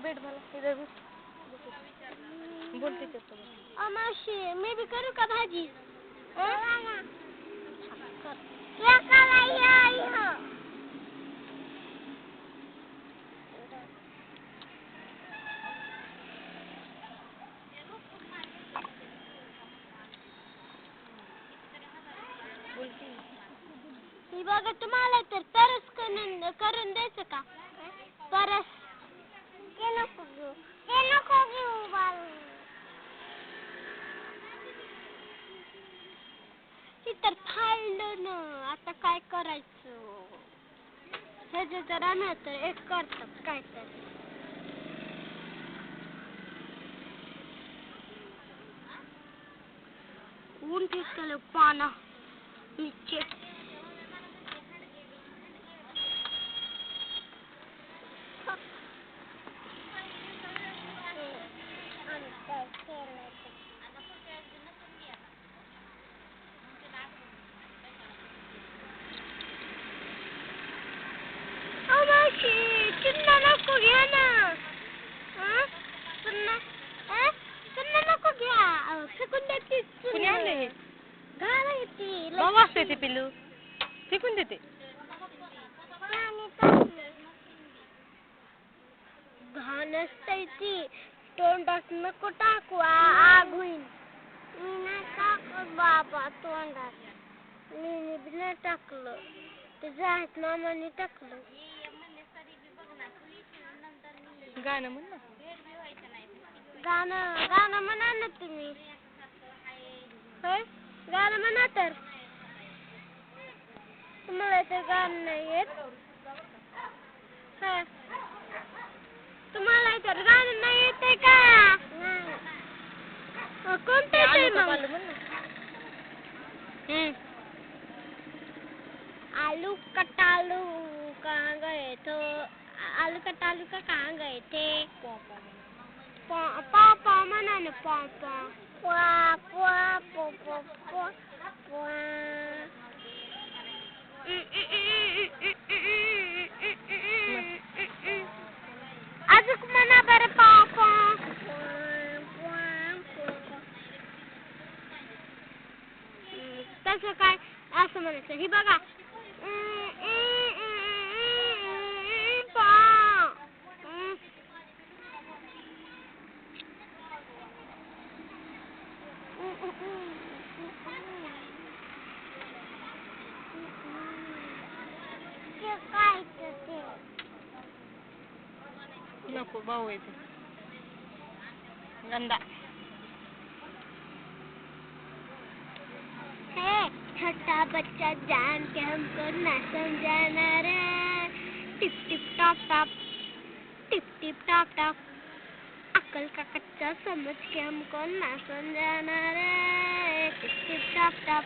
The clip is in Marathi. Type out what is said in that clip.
बैठ भला इधर भी बोलते चल मावशी मी भी करू का भाजी क्या करायला आई हो ही बघा तुम्हाला तर तरस करून द्यायचं का तरस ते नको घेऊ बाळ ही तर फाडलं ना आता काय करायचं हे जे जर आणलं तर एक करतात काय तर ऊन ठेवलं पाना नीचे चिन्ना नको घ्या ना चिन्ना नको घ्या फेकून देते कुणी आणले हे घाला येते बाबा असते ते पिल्लू फेकून देते घाण असते ती तोंडात नको टाकू आग होईल मी नाही टाकत बाबा तोंडात मी नाही टाकलं ते जात मामाने टाकलं गाणं म्हण ना गाणं म्हणा ना तुम्ही होय गाणं म्हणा तर तुम्हाला तर गाणं नाही येत तुम्हाला तर गाणं नाही येते का कोणतं येते मग आलू कटालू कहाँ गए थे आलू कटालू का कहाँ गए थे पापा मना ने पापा अजून मना बरं पापा तसं काय असं म्हणायचं ही बघा नको भाऊ येते गंदा है छोटा बच्चा जान के हमको ना समझाना रे टिप टिप टॉप टॉप अक्ल का कच्चा समझ के हमको ना समझाना रे टिप टिप टॉप टॉप